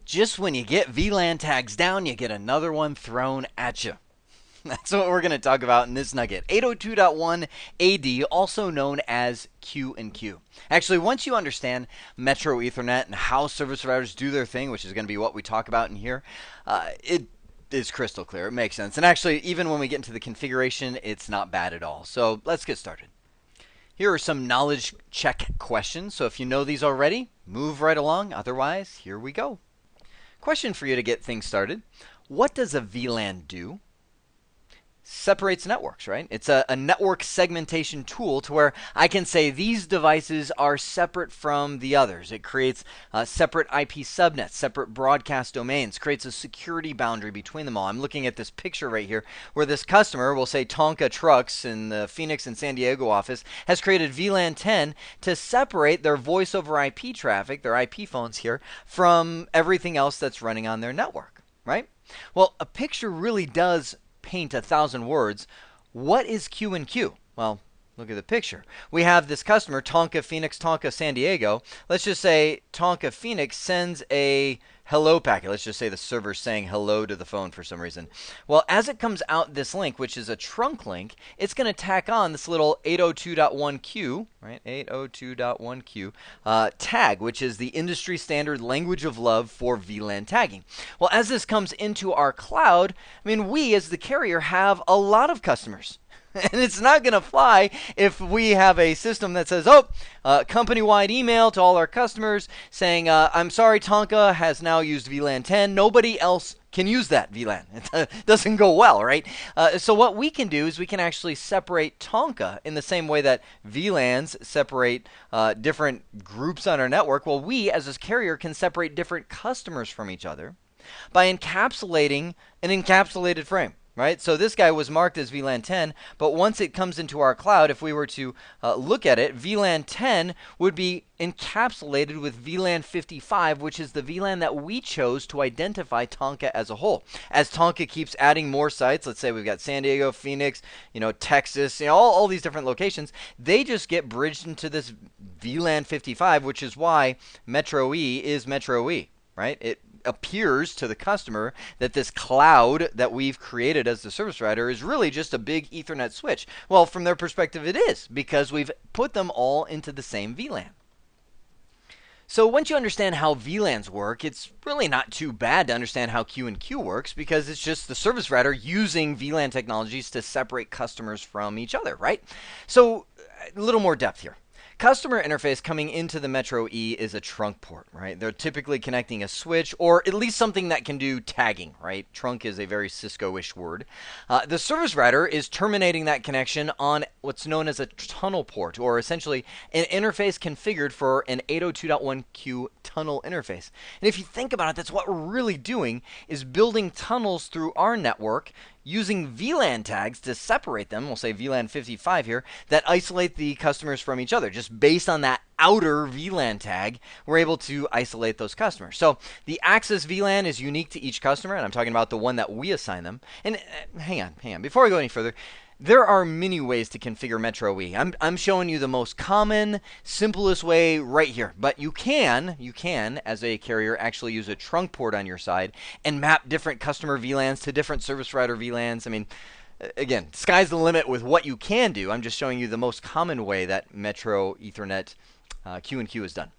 Just when you get VLAN tags down, you get another one thrown at you. That's what we're going to talk about in this nugget. 802.1 AD, also known as QinQ. Actually, once you understand Metro Ethernet and how service providers do their thing, which is going to be what we talk about in here, it is crystal clear. It makes sense. And actually, even when we get into the configuration, it's not bad at all. So let's get started. Here are some knowledge check questions. So if you know these already, move right along. Otherwise, here we go. Question for you to get things started. What does a VLAN do? Separates networks, right? It's a network segmentation tool to where I can say these devices are separate from the others. It creates separate IP subnets, separate broadcast domains, creates a security boundary between them all. I'm looking at this picture right here where this customer, will say Tonka Trucks in the Phoenix and San Diego office, has created VLAN 10 to separate their voice over IP traffic, their IP phones here, from everything else that's running on their network, right? Well, a picture really does paint 1,000 words. What is QinQ? Well, look at the picture. We have this customer, Tonka Phoenix, Tonka San Diego. Let's just say Tonka Phoenix sends a hello packet. Let's just say the server's saying hello to the phone for some reason. Well, as it comes out this link, which is a trunk link, it's going to tack on this little 802.1Q, right? 802.1Q tag, which is the industry standard language of love for VLAN tagging. Well, as this comes into our cloud, we as the carrier have a lot of customers. And it's not going to fly if we have a system that says, company-wide email to all our customers saying, I'm sorry, Tonka has now used VLAN 10. Nobody else can use that VLAN. It doesn't go well, right? So what we can do is we can actually separate Tonka in the same way that VLANs separate different groups on our network. Well, we, as a carrier, can separate different customers from each other by encapsulating an encapsulated frame. Right? So this guy was marked as VLAN 10, but once it comes into our cloud, if we were to look at it, VLAN 10 would be encapsulated with VLAN 55, which is the VLAN that we chose to identify Tonka as a whole. As Tonka keeps adding more sites, let's say we've got San Diego, Phoenix, Texas, all these different locations, they just get bridged into this VLAN 55, which is why Metro E is Metro E, right? It appears to the customer that this cloud that we've created as the service provider is really just a big Ethernet switch. Well, from their perspective, it is, because we've put them all into the same VLAN. So once you understand how VLANs work, it's really not too bad to understand how QinQ works, because it's just the service provider using VLAN technologies to separate customers from each other, right? So a little more depth here. Customer interface coming into the Metro E is a trunk port, right? They're typically connecting a switch or at least something that can do tagging, right? Trunk is a very Cisco-ish word. The service provider is terminating that connection on what's known as a tunnel port, or essentially an interface configured for an 802.1Q tunnel interface. And if you think about it, that's what we're really doing, is building tunnels through our network using VLAN tags to separate them, we'll say VLAN 55 here, that isolate the customers from each other. Just based on that outer VLAN tag, we're able to isolate those customers. So the access VLAN is unique to each customer, and I'm talking about the one that we assign them. And hang on. Before I go any further, there are many ways to configure Metro E. I'm showing you the most common, simplest way right here. But you can, as a carrier, actually use a trunk port on your side and map different customer VLANs to different service provider VLANs. Again, sky's the limit with what you can do. I'm just showing you the most common way that Metro Ethernet QinQ is done.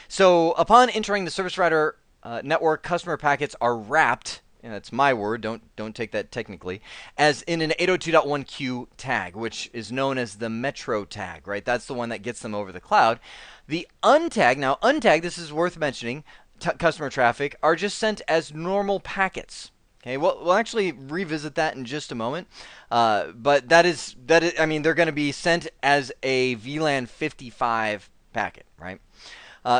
So upon entering the service provider network, customer packets are wrapped, and that's my word, don't take that technically, as in an 802.1Q tag, which is known as the Metro tag, right? That's the one that gets them over the cloud. The untag, this is worth mentioning, customer traffic, are just sent as normal packets. Okay, we'll actually revisit that in just a moment, but that is, they're going to be sent as a VLAN 55 packet, right?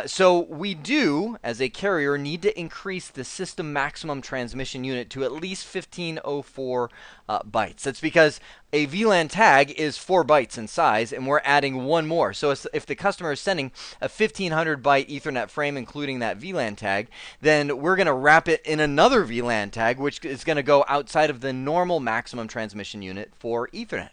So we do, as a carrier, need to increase the system maximum transmission unit to at least 1504 bytes. That's because a VLAN tag is 4 bytes in size, and we're adding one more. So if the customer is sending a 1500 byte Ethernet frame, including that VLAN tag, then we're going to wrap it in another VLAN tag, which is going to go outside of the normal maximum transmission unit for Ethernet.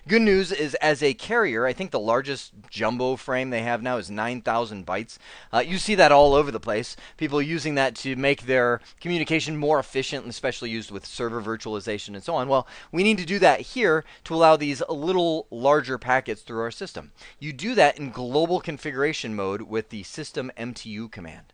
Good news is, as a carrier, I think the largest jumbo frame they have now is 9,000 bytes. You see that all over the place. People using that to make their communication more efficient, and especially used with server virtualization and so on. Well, we need to do that here to allow these little larger packets through our system. You do that in global configuration mode with the system MTU command.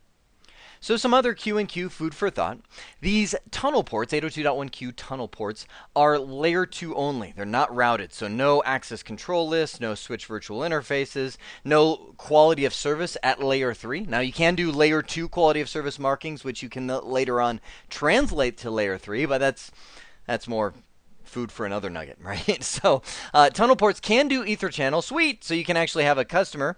So some other QinQ food for thought. These tunnel ports, 802.1q tunnel ports, are layer 2 only. They're not routed, so no access control lists, no switch virtual interfaces, no quality of service at layer 3. Now you can do layer 2 quality of service markings, which you can later on translate to layer 3, but that's more food for another nugget, right? So tunnel ports can do ether channel, sweet. So you can actually have a customer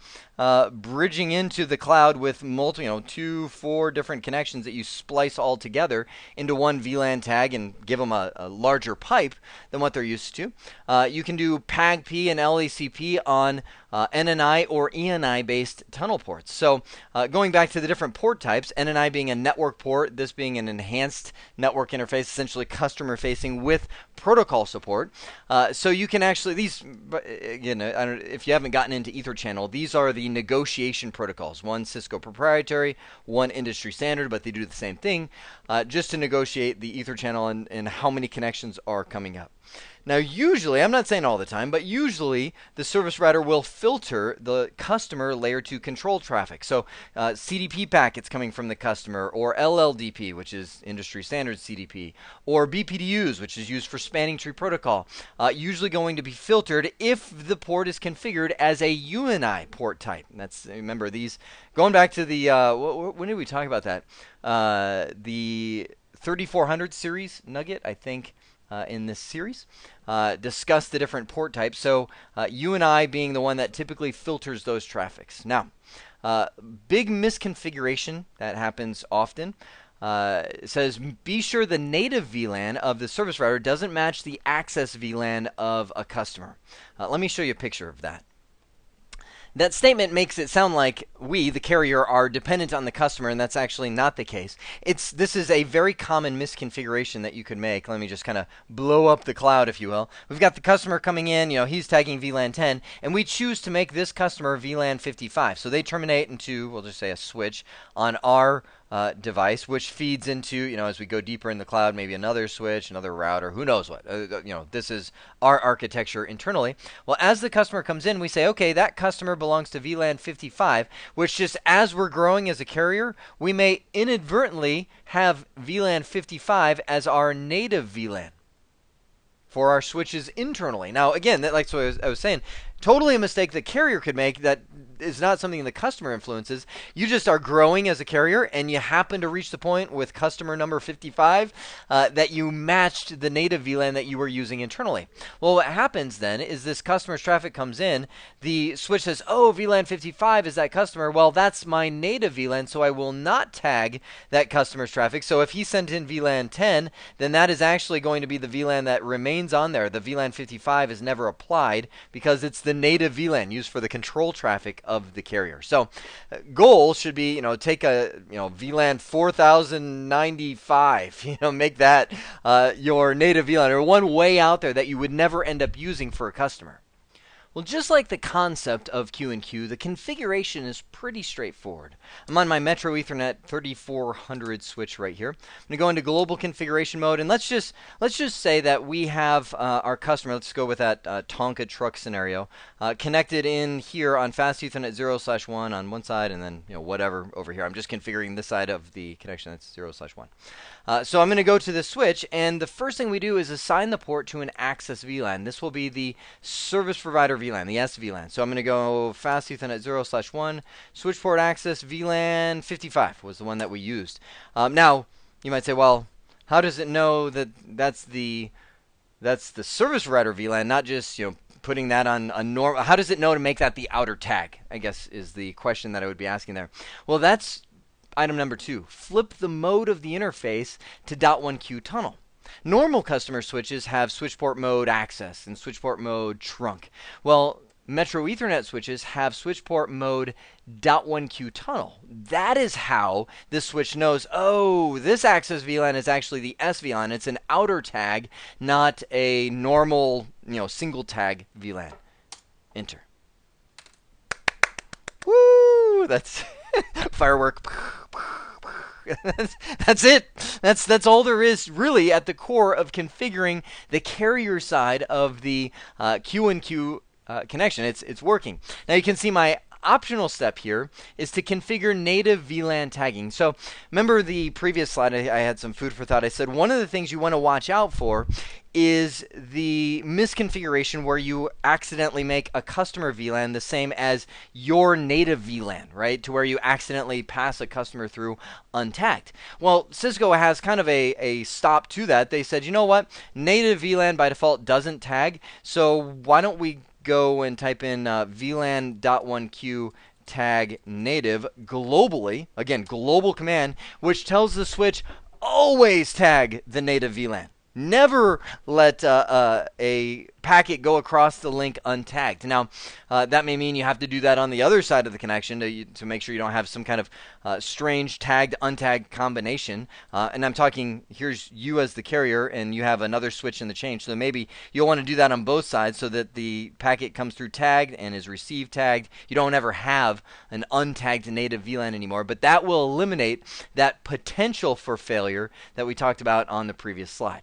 bridging into the cloud with multiple, 2, 4 different connections that you splice all together into one VLAN tag and give them a larger pipe than what they're used to. You can do PAGP and LACP on NNI or ENI based tunnel ports. So going back to the different port types, NNI being a network port, this being an enhanced network interface, essentially customer facing with protocol support. So you can actually, these, again, if you haven't gotten into ether channel, these are the negotiation protocols. One Cisco proprietary, one industry standard, but they do the same thing, just to negotiate the ether channel and how many connections are coming up. Now, usually, I'm not saying all the time, but usually the service router will filter the customer layer 2 control traffic. So CDP packets coming from the customer, or LLDP, which is industry standard CDP, or BPDUs, which is used for spanning tree protocol, usually going to be filtered if the port is configured as a UNI port type. And that's, remember, these, going back to the, when did we talk about that? The 3400 series nugget, I think. In this series, discuss the different port types. So UNI being the one that typically filters those traffics. Now, big misconfiguration that happens often. It says be sure the native VLAN of the service router doesn't match the access VLAN of a customer. Let me show you a picture of that. That statement makes it sound like we, the carrier, are dependent on the customer, and that's actually not the case. This is a very common misconfiguration that you could make. Let me just kind of blow up the cloud, if you will. We've got the customer coming in, he's tagging VLAN 10, and we choose to make this customer VLAN 55. So they terminate into, we'll just say, a switch on our device, which feeds into, as we go deeper in the cloud, maybe another switch, another router, who knows what. This is our architecture internally. Well, as the customer comes in, we say, okay, that customer belongs to VLAN 55, which just as we're growing as a carrier, we may inadvertently have VLAN 55 as our native VLAN for our switches internally. Now, again, like what I was saying, totally a mistake the carrier could make that is not something the customer influences. You just are growing as a carrier, and you happen to reach the point with customer number 55 that you matched the native VLAN that you were using internally. Well, what happens then is this customer's traffic comes in, the switch says, oh, VLAN 55 is that customer. Well, that's my native VLAN, so I will not tag that customer's traffic. So if he sent in VLAN 10, then that is actually going to be the VLAN that remains on there. The VLAN 55 is never applied because it's the native VLAN used for the control traffic of the carrier. So goal should be, take a, VLAN 4095, make that your native VLAN, or one way out there that you would never end up using for a customer. Well, just like the concept of QinQ, the configuration is pretty straightforward. I'm on my Metro Ethernet 3400 switch right here. I'm going to go into global configuration mode, and let's just say that we have our customer. Let's go with that Tonka truck scenario connected in here on fast Ethernet 0/1 on one side, and then whatever over here. I'm just configuring this side of the connection that's 0/1. So I'm going to go to the switch, and the first thing we do is assign the port to an access VLAN. This will be the service provider VLAN, the SVLAN. So I'm going to go fast Ethernet 0/1, switch port access VLAN 55 was the one that we used. Now, you might say, well, how does it know that that's the service provider VLAN, not just, putting that on a normal? How does it know to make that the outer tag, I guess, is the question that I would be asking there. Well, that's item number 2. Flip the mode of the interface to .1q tunnel. Normal customer switches have switch port mode access and switch port mode trunk. Well, Metro Ethernet switches have switch port mode .1Q tunnel. That is how this switch knows, oh, this access VLAN is actually the SVLAN. It's an outer tag, not a normal, single tag VLAN. Enter. Woo! That's firework. That's it. That's all there is really at the core of configuring the carrier side of the QinQ connection. It's working. Now you can see my optional step here is to configure native VLAN tagging. So remember the previous slide, I had some food for thought. I said one of the things you want to watch out for is the misconfiguration where you accidentally make a customer VLAN the same as your native VLAN, right? To where you accidentally pass a customer through untagged. Well, Cisco has kind of a stop to that. They said, you know what? Native VLAN by default doesn't tag, so why don't we go and type in VLAN.1Q tag native globally. Again, global command, which tells the switch always tag the native VLAN. Never let a packet go across the link untagged. Now, that may mean you have to do that on the other side of the connection to make sure you don't have some kind of strange tagged, untagged combination. And I'm talking, here's you as the carrier, and you have another switch in the chain. So maybe you'll want to do that on both sides so that the packet comes through tagged and is received tagged. You don't ever have an untagged native VLAN anymore. But that will eliminate that potential for failure that we talked about on the previous slide.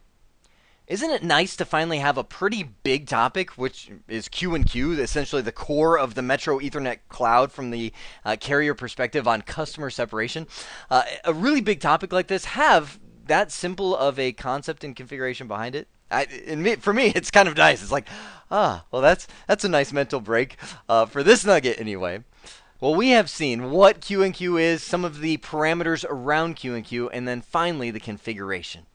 Isn't it nice to finally have a pretty big topic, which is QinQ, essentially the core of the Metro Ethernet cloud from the carrier perspective on customer separation? A really big topic like this have that simple of a concept and configuration behind it. For me, it's kind of nice. It's like, well, that's a nice mental break for this nugget anyway. Well, we have seen what QinQ is, some of the parameters around QinQ, and then finally the configuration.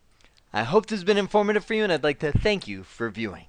I hope this has been informative for you, and I'd like to thank you for viewing.